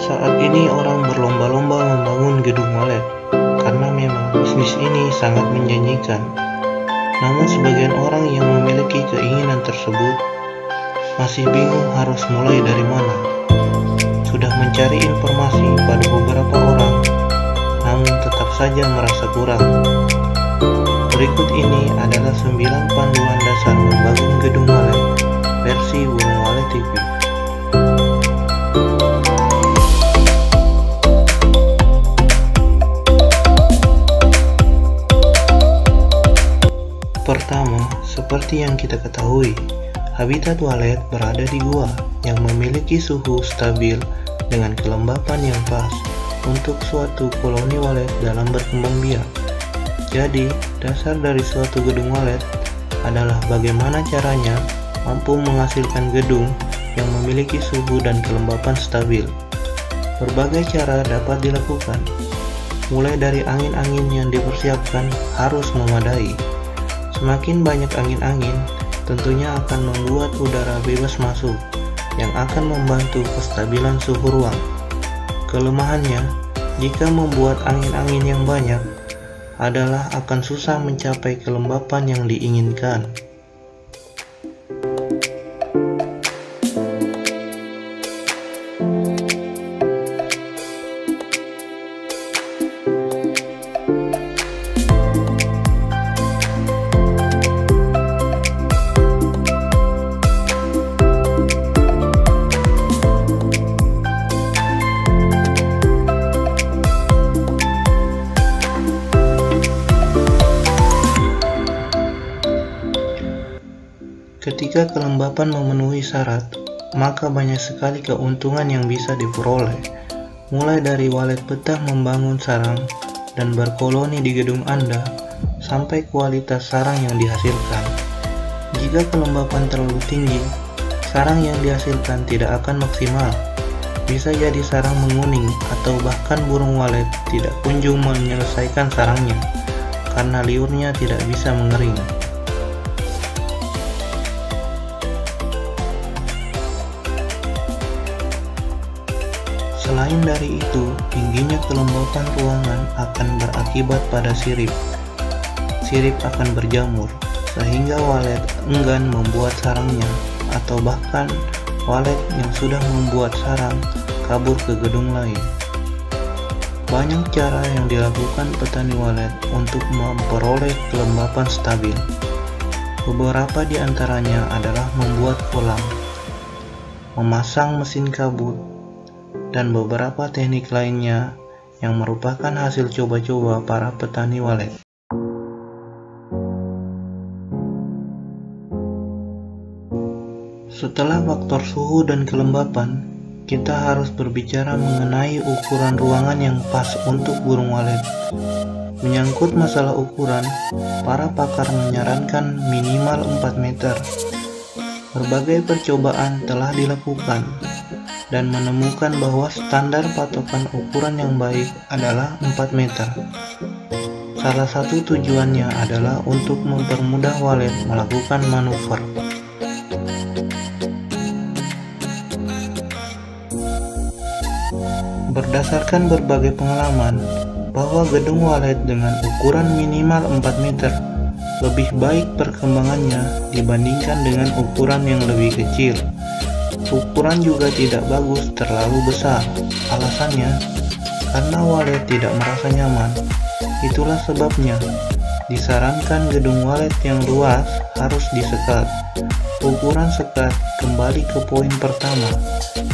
Saat ini orang berlomba-lomba membangun gedung walet karena memang bisnis ini sangat menjanjikan. Namun sebagian orang yang memiliki keinginan tersebut masih bingung harus mulai dari mana. Sudah mencari informasi pada beberapa orang, namun tetap saja merasa kurang. Berikut ini adalah 9 panduan dasar membangun gedung walet versi Burung Walet TV. Pertama, seperti yang kita ketahui, habitat walet berada di gua yang memiliki suhu stabil dengan kelembapan yang pas untuk suatu koloni walet dalam berkembang biak. Jadi, dasar dari suatu gedung walet adalah bagaimana caranya mampu menghasilkan gedung yang memiliki suhu dan kelembapan stabil. Berbagai cara dapat dilakukan, mulai dari angin-angin yang dipersiapkan harus memadai. Semakin banyak angin-angin, tentunya akan membuat udara bebas masuk, yang akan membantu kestabilan suhu ruang. Kelemahannya, jika membuat angin-angin yang banyak, adalah akan susah mencapai kelembapan yang diinginkan. Ketika kelembapan memenuhi syarat, maka banyak sekali keuntungan yang bisa diperoleh, mulai dari walet betah membangun sarang dan berkoloni di gedung Anda, sampai kualitas sarang yang dihasilkan. Jika kelembapan terlalu tinggi, sarang yang dihasilkan tidak akan maksimal. Bisa jadi sarang menguning atau bahkan burung walet tidak kunjung menyelesaikan sarangnya, karena liurnya tidak bisa mengering. Selain dari itu, tingginya kelembapan ruangan akan berakibat pada sirip. Sirip akan berjamur, sehingga walet enggan membuat sarangnya, atau bahkan walet yang sudah membuat sarang kabur ke gedung lain. Banyak cara yang dilakukan petani walet untuk memperoleh kelembapan stabil. Beberapa di antaranya adalah membuat kolam, memasang mesin kabut, dan beberapa teknik lainnya yang merupakan hasil coba-coba para petani walet. Setelah faktor suhu dan kelembapan, kita harus berbicara mengenai ukuran ruangan yang pas untuk burung walet. Menyangkut masalah ukuran, para pakar menyarankan minimal 4 meter. Berbagai percobaan telah dilakukan dan menemukan bahwa standar patokan ukuran yang baik adalah 4 meter. Salah satu tujuannya adalah untuk mempermudah walet melakukan manuver. Berdasarkan berbagai pengalaman, bahwa gedung walet dengan ukuran minimal 4 meter lebih baik perkembangannya dibandingkan dengan ukuran yang lebih kecil. Ukuran juga tidak bagus terlalu besar. Alasannya, karena walet tidak merasa nyaman. Itulah sebabnya disarankan gedung walet yang luas harus disekat. Ukuran sekat kembali ke poin pertama,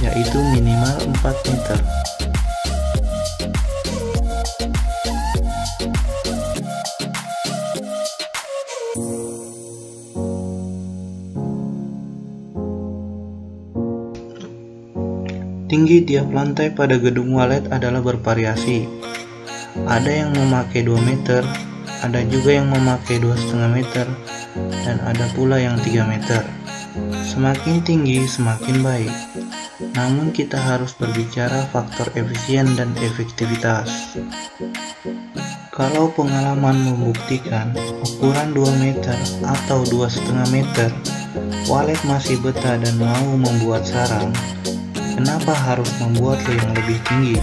yaitu minimal 4 meter. Tinggi tiap lantai pada gedung walet adalah bervariasi. Ada yang memakai 2 meter, ada juga yang memakai 2,5 meter, dan ada pula yang 3 meter. Semakin tinggi semakin baik. Namun kita harus berbicara faktor efisien dan efektivitas. Kalau pengalaman membuktikan ukuran 2 meter atau 2,5 meter, walet masih betah dan mau membuat sarang, Kenapa harus membuat yang lebih tinggi?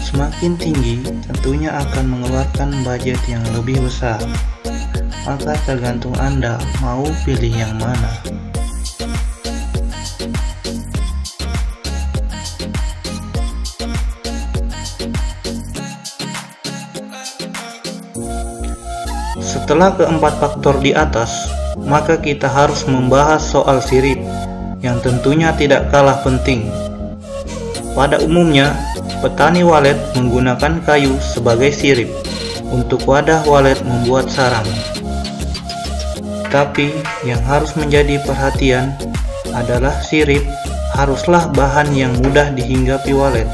Semakin tinggi tentunya akan mengeluarkan budget yang lebih besar. Maka tergantung Anda mau pilih yang mana. Setelah keempat faktor di atas, maka kita harus membahas soal sirip, yang tentunya tidak kalah penting. Pada umumnya, petani walet menggunakan kayu sebagai sirip untuk wadah walet membuat sarang. Tapi yang harus menjadi perhatian adalah sirip haruslah bahan yang mudah dihinggapi walet,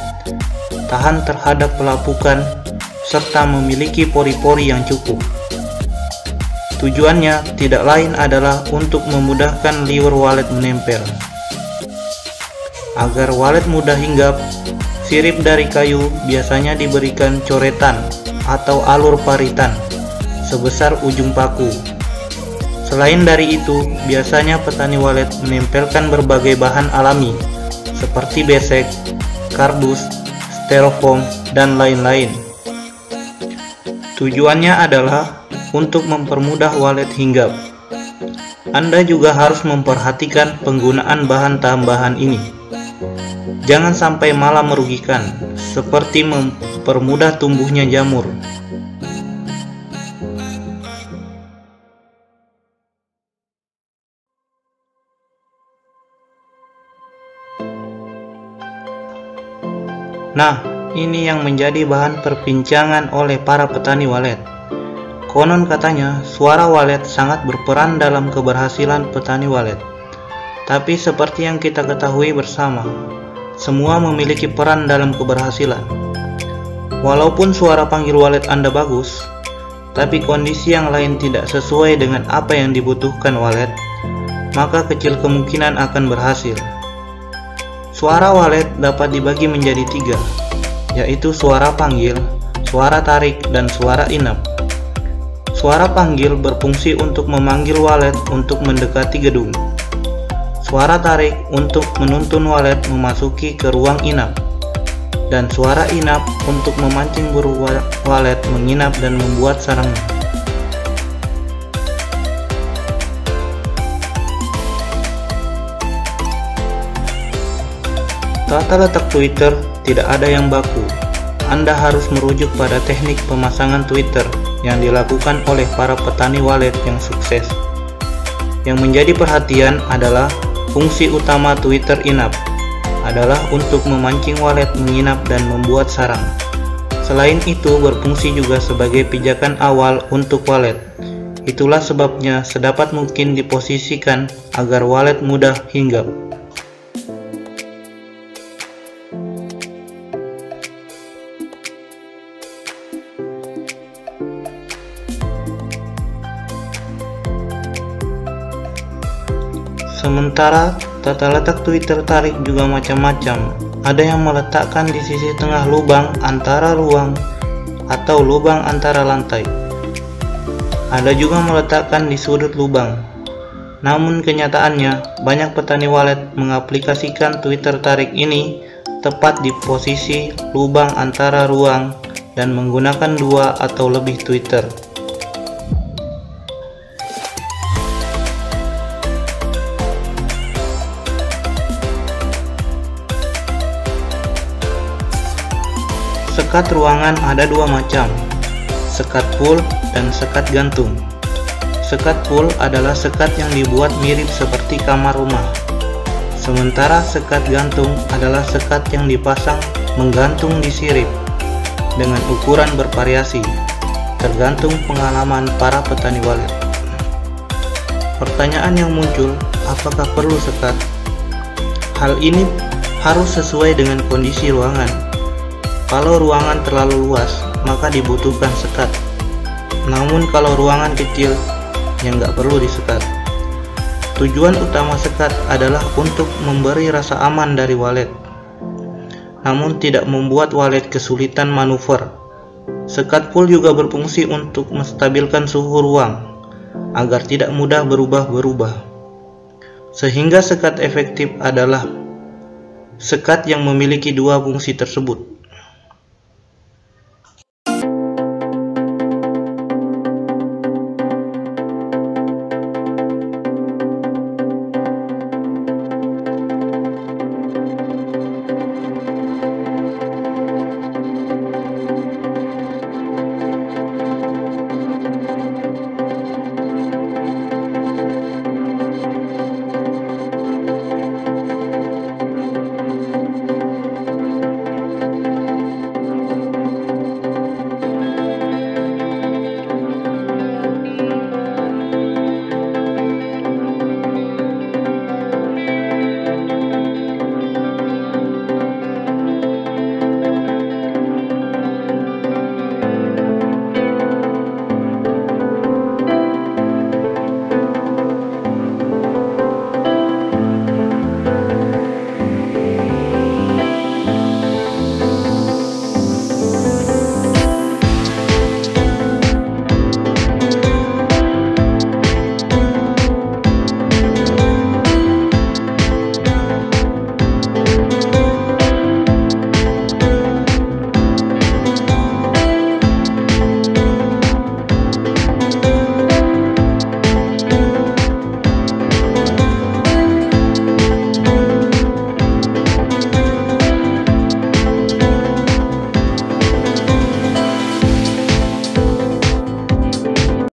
tahan terhadap pelapukan, serta memiliki pori-pori yang cukup. Tujuannya tidak lain adalah untuk memudahkan liur walet menempel. Agar walet mudah hinggap, sirip dari kayu biasanya diberikan coretan atau alur paritan sebesar ujung paku. Selain dari itu, biasanya petani walet menempelkan berbagai bahan alami seperti besek, kardus, styrofoam, dan lain-lain. Tujuannya adalah untuk mempermudah walet hinggap. Anda juga harus memperhatikan penggunaan bahan tambahan ini. Jangan sampai malah merugikan, seperti mempermudah tumbuhnya jamur. Nah, ini yang menjadi bahan perbincangan oleh para petani walet. Konon katanya, suara walet sangat berperan dalam keberhasilan petani walet. Tapi seperti yang kita ketahui bersama, semua memiliki peran dalam keberhasilan. Walaupun suara panggil walet Anda bagus, tapi kondisi yang lain tidak sesuai dengan apa yang dibutuhkan walet, maka kecil kemungkinan akan berhasil. Suara walet dapat dibagi menjadi 3, yaitu suara panggil, suara tarik, dan suara inap. Suara panggil berfungsi untuk memanggil walet untuk mendekati gedung. Suara tarik untuk menuntun walet memasuki ke ruang inap. Dan suara inap untuk memancing burung walet menginap dan membuat sarangnya. Tata letak Twitter tidak ada yang baku. Anda harus merujuk pada teknik pemasangan Twitter yang dilakukan oleh para petani walet yang sukses. Yang menjadi perhatian adalah fungsi utama Twitter inap adalah untuk memancing walet menginap dan membuat sarang. Selain itu berfungsi juga sebagai pijakan awal untuk walet. Itulah sebabnya sedapat mungkin diposisikan agar walet mudah hinggap. Sementara tata letak Twitter tarik juga macam-macam. Ada yang meletakkan di sisi tengah lubang antara ruang atau lubang antara lantai. Ada juga meletakkan di sudut lubang. Namun kenyataannya banyak petani walet mengaplikasikan Twitter tarik ini tepat di posisi lubang antara ruang dan menggunakan 2 atau lebih Twitter. Sekat ruangan ada 2 macam, sekat full dan sekat gantung. Sekat full adalah sekat yang dibuat mirip seperti kamar rumah. Sementara sekat gantung adalah sekat yang dipasang menggantung di sirip dengan ukuran bervariasi, tergantung pengalaman para petani walet. Pertanyaan yang muncul, apakah perlu sekat? Hal ini harus sesuai dengan kondisi ruangan. Kalau ruangan terlalu luas, maka dibutuhkan sekat. Namun kalau ruangan kecil, ya nggak perlu disekat. Tujuan utama sekat adalah untuk memberi rasa aman dari walet, namun tidak membuat walet kesulitan manuver. Sekat full juga berfungsi untuk menstabilkan suhu ruang, agar tidak mudah berubah-berubah. Sehingga sekat efektif adalah Sekat yang memiliki dua fungsi tersebut